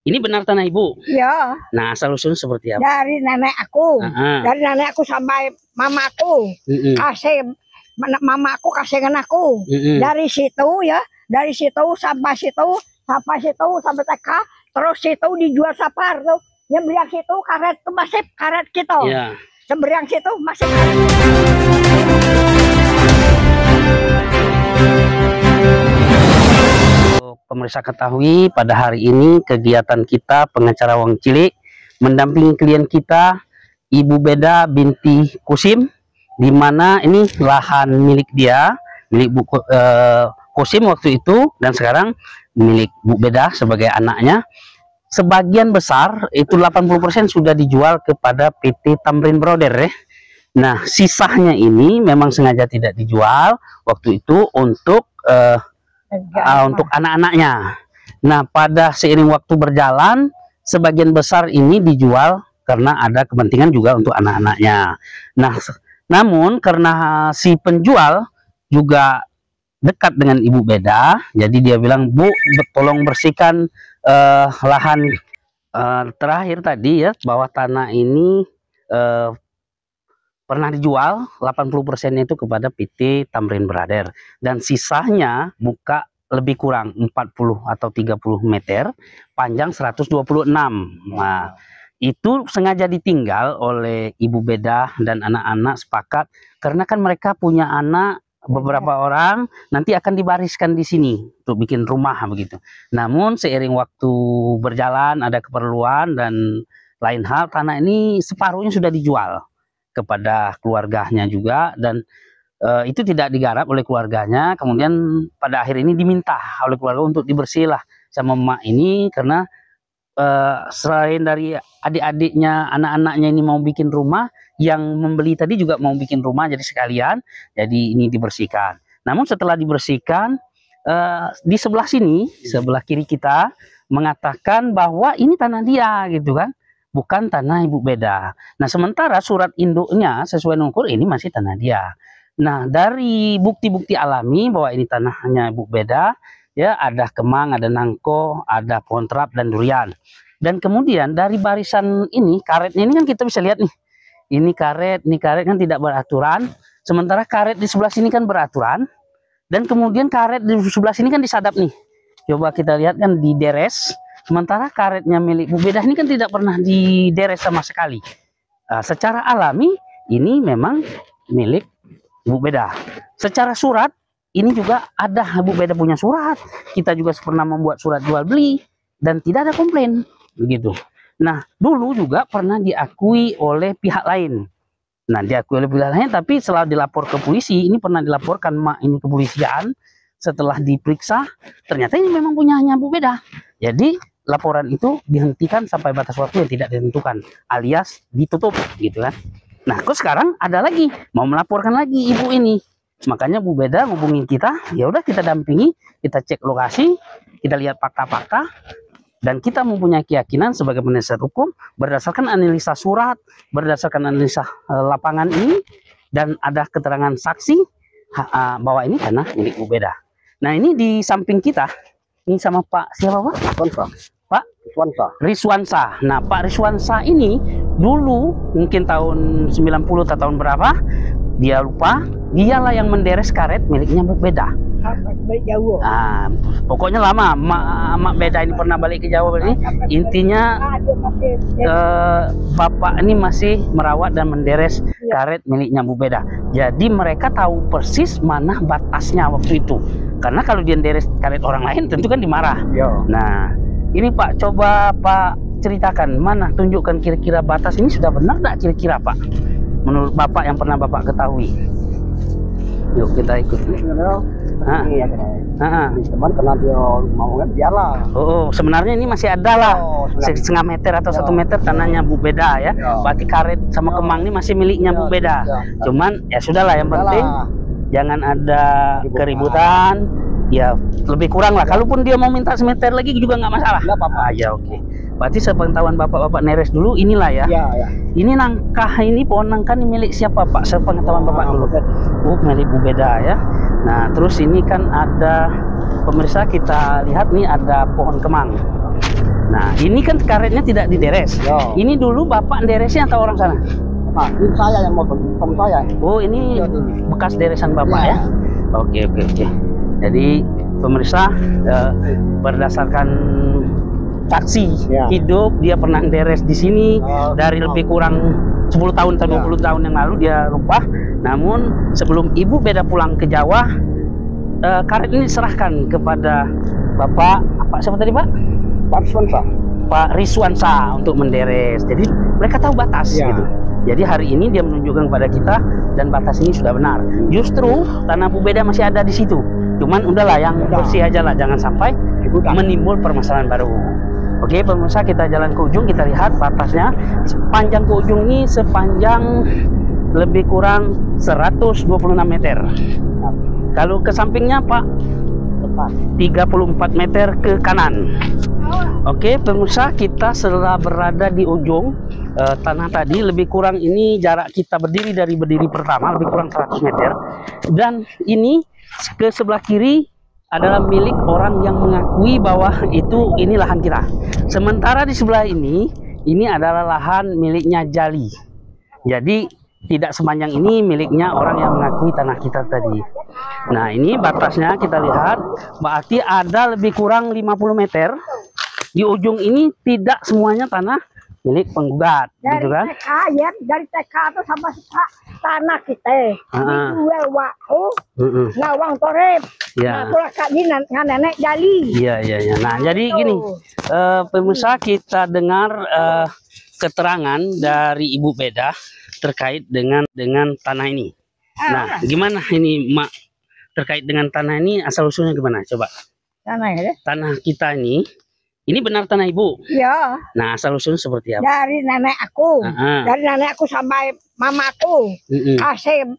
Ini benar tanah ibu? Iya. Nah, asal usulnya seperti apa? Dari nenek aku. Dari nenek aku sampai mamaku. Kasih mamaku kasihkan aku. Dari situ ya, dari situ sampai situ sampai TK, terus situ dijual sapar tuh. Yang situ karet tuh masih karet gitu. Iya. Sembriang situ masih karet. Pemirsa ketahui, pada hari ini kegiatan kita pengacara Wong Cilik mendampingi klien kita Ibu Beda binti Kusim, di mana ini lahan milik dia, milik Bu Kusim waktu itu, dan sekarang milik Bu Beda sebagai anaknya. Sebagian besar itu 80% sudah dijual kepada PT Tamrin Brothers. Nah, sisanya ini memang sengaja tidak dijual waktu itu untuk anak-anaknya. Nah, pada seiring waktu berjalan, sebagian besar ini dijual karena ada kepentingan juga untuk anak-anaknya. Nah, namun karena si penjual juga dekat dengan Ibu Beda, jadi dia bilang, Bu, tolong bersihkan lahan terakhir tadi ya, bahwa tanah ini pernah dijual 80% itu kepada PT Tamrin Brothers, dan sisanya buka lebih kurang 40 atau 30 meter, panjang 126. Nah, itu sengaja ditinggal oleh Ibu Beda dan anak-anak sepakat, karena kan mereka punya anak beberapa orang, nanti akan dibariskan di sini untuk bikin rumah begitu. Namun seiring waktu berjalan, ada keperluan dan lain hal, tanah ini separuhnya sudah dijual kepada keluarganya juga, dan itu tidak digarap oleh keluarganya. Kemudian pada akhir ini diminta oleh keluarga untuk dibersih lah sama emak ini, karena selain dari adik-adiknya, anak-anaknya ini mau bikin rumah, yang membeli tadi juga mau bikin rumah, jadi sekalian, jadi ini dibersihkan. Namun setelah dibersihkan, di sebelah sini, sebelah kiri kita mengatakan bahwa ini tanah dia gitu kan, bukan tanah Ibu Beda. Nah, sementara surat induknya sesuai nukur ini masih tanah dia. Nah, dari bukti-bukti alami bahwa ini tanahnya Ibu Beda, ya, ada kemang, ada nangko, ada pohon terap dan durian. Dan kemudian dari barisan ini, karetnya ini kan kita bisa lihat nih, ini karet kan tidak beraturan, sementara karet di sebelah sini kan beraturan, dan kemudian karet di sebelah sini kan disadap nih. Coba kita lihat kan dideres. Sementara karetnya milik Bu Beda ini kan tidak pernah dideres sama sekali. Secara alami ini memang milik Bu Beda. Secara surat ini juga ada, Bu Beda punya surat. Kita juga pernah membuat surat jual beli dan tidak ada komplain begitu. Nah, dulu juga pernah diakui oleh pihak lain. Nah, diakui oleh pihak lain, tapi setelah dilapor ke polisi, ini pernah dilaporkan mak ini ke kepolisian. Setelah diperiksa, ternyata ini memang punyanya Bu Beda. Jadi laporan itu dihentikan sampai batas waktu yang tidak ditentukan, alias ditutup gitu kan. Nah, kok sekarang ada lagi mau melaporkan lagi ibu ini. Makanya Bu Beda ngubungin kita, ya udah kita dampingi, kita cek lokasi, kita lihat fakta-fakta, dan kita mempunyai keyakinan sebagai penasihat hukum berdasarkan analisa surat, berdasarkan analisa lapangan ini, dan ada keterangan saksi bahwa ini tanah milik Bu Beda. Nah, ini di samping kita ini sama Pak siapa Pak? Pak Riswansa. Nah, Pak Riswansa ini dulu mungkin tahun 90 atau tahun berapa, dia lupa, dialah yang menderes karet miliknya Bu Beda. Pokoknya lama Mak Beda ini pernah balik ke Jawa ini. Intinya bapak ini masih merawat dan menderes karet miliknya Bu Beda. Jadi mereka tahu persis mana batasnya waktu itu. Karena kalau dia menderes karet orang lain tentu kan dimarah. Nah, ini Pak, coba Pak ceritakan, mana tunjukkan kira-kira batas ini sudah benar tidak kira-kira Pak, menurut Bapak yang pernah Bapak ketahui. Yuk kita ikut. Teman karena dia mau kan biarlah. Sebenarnya ini masih ada lah, setengah meter atau 1 meter tanahnya Bu Beda ya. Berarti karet sama kemang ini masih miliknya Bu Beda. Cuman ya sudahlah, yang penting jangan ada keributan. Ya lebih kurang lah. Kalaupun dia mau minta semeter lagi juga nggak masalah. Nggak apa-apa. Ya oke. Berarti sepengetahuan bapak-bapak neres dulu inilah ya. Ini nangka ini, pohon nangka ini milik siapa Pak? Sepengetahuan Bapak dulu. Milik Bu Beda ya. Nah, terus ini kan ada, pemirsa kita lihat nih ada pohon kemang. Nah, ini kan karetnya tidak dideres. Ya. Ini dulu bapak deresnya atau orang sana? Nah, ini saya yang mau teman saya. Oh, ini Ya, dulu. bekas deresan bapak Ya. ya? Oke. Jadi pemirsa, berdasarkan saksi Ya. hidup, dia pernah deres di sini dari lebih kurang 10 tahun atau 20 tahun yang lalu dia lupa. Namun sebelum ibu beda pulang ke Jawa, karet ini diserahkan kepada bapak siapa tadi pak? Pak Swansa. Pak Riswansa untuk menderes. Jadi mereka tahu batas Ya. gitu. Jadi hari ini dia menunjukkan kepada kita dan batas ini sudah benar. Justru tanah Bu Beda masih ada di situ. Cuman udahlah yang bersih aja lah, jangan sampai menimbul permasalahan baru. Oke, pemirsa, kita jalan ke ujung, kita lihat batasnya. Sepanjang ke ujung ini sepanjang lebih kurang 126 meter. Kalau ke sampingnya Pak 34 meter ke kanan. Oke, pemirsa, kita setelah berada di ujung tanah tadi, lebih kurang ini jarak kita berdiri dari berdiri pertama lebih kurang 100 meter. Dan ini ke sebelah kiri adalah milik orang yang mengakui bahwa ini lahan kita. Sementara di sebelah ini adalah lahan miliknya Jali. Jadi tidak sepanjang ini miliknya orang yang mengakui tanah kita tadi. Nah, ini batasnya kita lihat, berarti ada lebih kurang 50 meter. Di ujung ini tidak semuanya tanah milik penggugat, Dari gitu kan? TK ya, dari TK itu sama tanah kita. Dijual waktu, ngawang torep. Ya. Nah, pulang kali nenek Jali. Iya. Nah, jadi gini, pemirsa, kita dengar keterangan dari Ibu Beda terkait dengan tanah ini. Nah, gimana ini Mak terkait dengan tanah ini, asal usulnya gimana? Coba. Tanah ya? Tanah kita ini benar tanah Ibu. Iya. Nah, asal usulnya seperti apa? Dari nenek aku, dari nenek aku sampai mamaku, kasih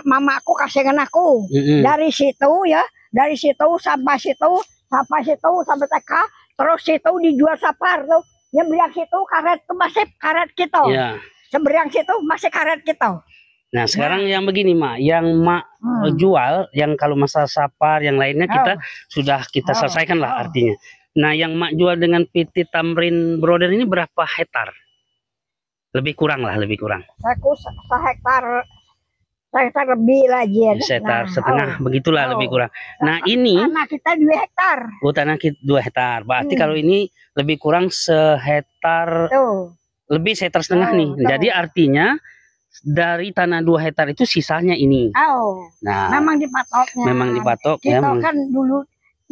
mamaku kasihkan aku. Dari situ ya, dari situ sampai situ sampai TK, terus situ dijual sapar tuh. Yang beliang situ karet itu masih karet kita. Ya. Seberang situ masih karet kita. Nah, sekarang yang begini Mak, yang Mak jual, yang kalau masalah sapar yang lainnya sudah kita selesaikan lah artinya. Nah, yang Mak jual dengan PT Tamrin Broder ini berapa hektar? Lebih kurang lah, lebih kurang. Aku sehektar lebih lagi. Hektar setengah, begitulah lebih kurang. Nah, ini tanah kita 2 hektar. Oh, tanah kita 2 hektar. Berarti kalau ini lebih kurang sehektar, lebih sekitar setengah nih. Jadi artinya dari tanah 2 hektar itu sisanya ini. Nah, memang dipatoknya. Memang dipatok kita kan dulu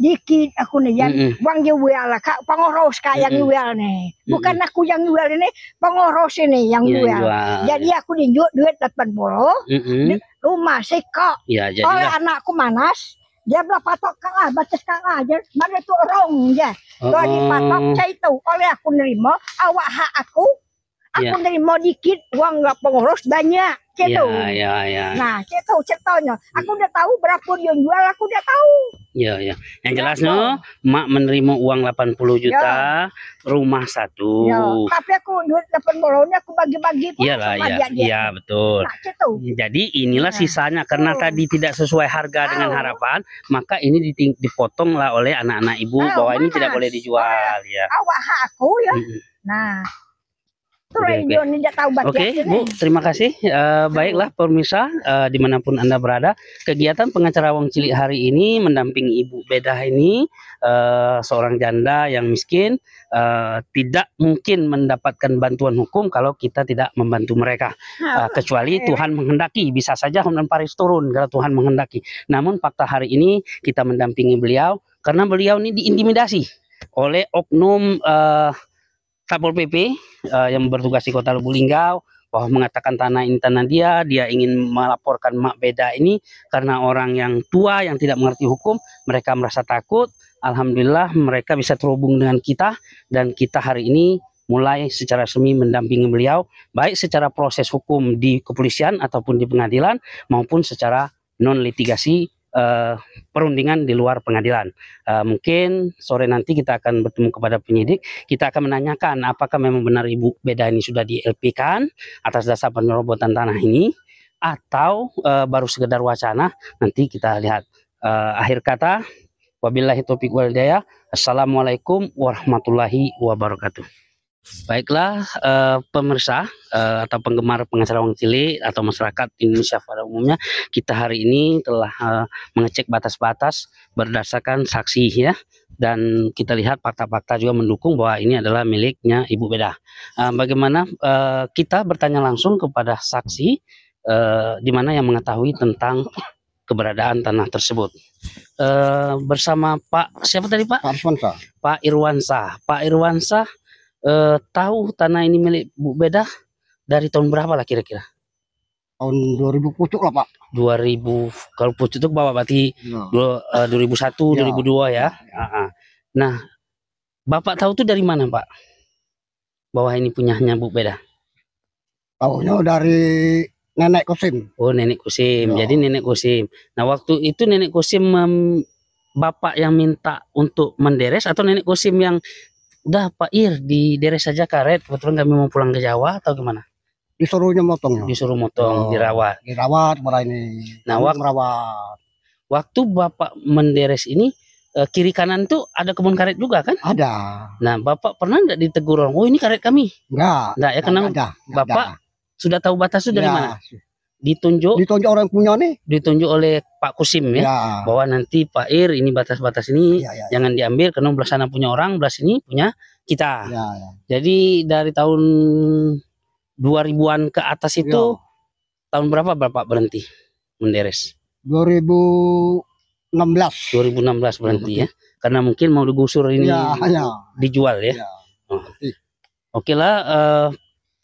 dikit aku nih yang uang jual lah kak pengurus kak yang jual nih, bukan aku yang jual ini, pengurus ini yang jual. Jadi aku dijual duit 80 rumah sih kok. Oleh anakku manas dia belah patok kak batas kak aja mana tuh orang ya kalau dipatok saya itu oleh aku nerima awak hak aku nerima dikit uang nggak pengurus banyak gitu. Nah itu ceritanya aku udah tahu berapa dia jual, aku udah tahu. Iya. Yang jelasnya Mak menerima uang 80 juta rumah 1. Tapi aku duit 80 nya aku bagi-bagi. Iya betul. Nah, jadi inilah sisanya karena tadi tidak sesuai harga dengan harapan, maka ini dipotong lah oleh anak-anak ibu bahwa ini tidak boleh dijual ya. Awak hak aku ya. Nah. Oke, Bu, terima kasih. Baiklah pemirsa, dimanapun Anda berada, kegiatan pengacara Wong Cilik hari ini mendampingi Ibu Beda ini, seorang janda yang miskin, tidak mungkin mendapatkan bantuan hukum kalau kita tidak membantu mereka. Kecuali Tuhan menghendaki, bisa saja Hukuman Paris turun kalau Tuhan menghendaki. Namun fakta hari ini kita mendampingi beliau karena beliau ini diintimidasi oleh oknum Satpol PP yang bertugas di Kota Lubuk Linggau, bahwa mengatakan tanah ini tanah dia ingin melaporkan Mak Beda ini karena orang yang tua yang tidak mengerti hukum, mereka merasa takut. Alhamdulillah mereka bisa terhubung dengan kita dan kita hari ini mulai secara resmi mendampingi beliau baik secara proses hukum di kepolisian ataupun di pengadilan maupun secara non litigasi perundingan di luar pengadilan. Mungkin sore nanti kita akan bertemu kepada penyidik, kita akan menanyakan apakah memang benar Ibu Beda ini sudah di LP-kan atas dasar penerobotan tanah ini atau baru sekedar wacana. Nanti kita lihat. Akhir kata Wabillahi taufiq wal hidayah. Assalamualaikum warahmatullahi wabarakatuh. Baiklah pemirsa atau penggemar pengacara Wong Cilik atau masyarakat Indonesia pada umumnya, kita hari ini telah mengecek batas-batas berdasarkan saksi ya, dan kita lihat fakta-fakta juga mendukung bahwa ini adalah miliknya Ibu Bedah. Bagaimana kita bertanya langsung kepada saksi di mana yang mengetahui tentang keberadaan tanah tersebut. Bersama Pak siapa tadi Pak? Pak Irwansyah. Pak Irwansyah. Pak Irwansyah tahu tanah ini milik Bu Bedah dari tahun berapa lah kira-kira? Tahun 2000 pucuk lah Pak. 2000, kalau pucuk itu bawa berarti 2001, Ya. 2002 ya. Nah, Bapak tahu tuh dari mana Pak? Bahwa ini punyanya Bu Bedah? Tahunya dari nenek Kusim. Oh, Nenek Kusim. Ya. Jadi Nenek Kusim. Nah, waktu itu Nenek Kusim Bapak yang minta untuk menderes atau Nenek Kusim yang udah Pak Ir dideres saja karet, kebetulan kami mau pulang ke Jawa atau gimana? Disuruhnya motong. Disuruh motong, dirawat. Dirawat pada ini. Nah, merawat. Waktu Bapak menderes ini kiri kanan tuh ada kebun karet juga kan? Ada. Nah, Bapak pernah nggak ditegur orang, oh ini karet kami? Enggak. Nggak ya, karena Ada. Bapak sudah tahu batas itu dari Ya. mana? Ditunjuk orang punya nih. ditunjuk oleh Pak Kusim ya, Ya. bahwa nanti Pak Ir ini batas-batas ini Ya. jangan diambil karena belah sana punya orang, belah sini punya kita. Ya. Jadi dari tahun 2000-an ke atas itu tahun berapa Bapak berhenti menderes? 2016. 2016 berhenti ya. Karena mungkin mau digusur ini Ya. dijual ya. Ya. Oke lah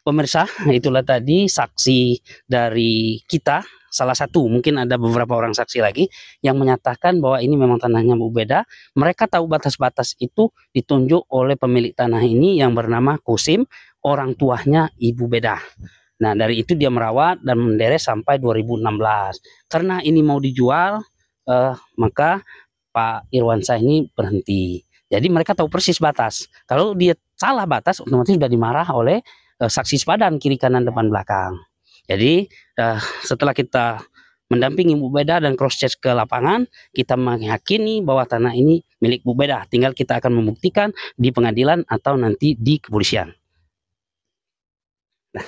pemirsa, itulah tadi saksi dari kita. Salah satu, mungkin ada beberapa orang saksi lagi yang menyatakan bahwa ini memang tanahnya Bu Bedah. Mereka tahu batas-batas itu ditunjuk oleh pemilik tanah ini yang bernama Kusim, orang tuanya Ibu Bedah. Nah, dari itu dia merawat dan menderes sampai 2016. Karena ini mau dijual, maka Pak Irwansyah ini berhenti. Jadi mereka tahu persis batas. Kalau dia salah batas, otomatis sudah dimarah oleh saksi sepadan kiri kanan depan belakang. Jadi setelah kita mendampingi Bu Bedah dan cross check ke lapangan, kita meyakini bahwa tanah ini milik Bu Bedah. Tinggal kita akan membuktikan di pengadilan atau nanti di kepolisian. Nah.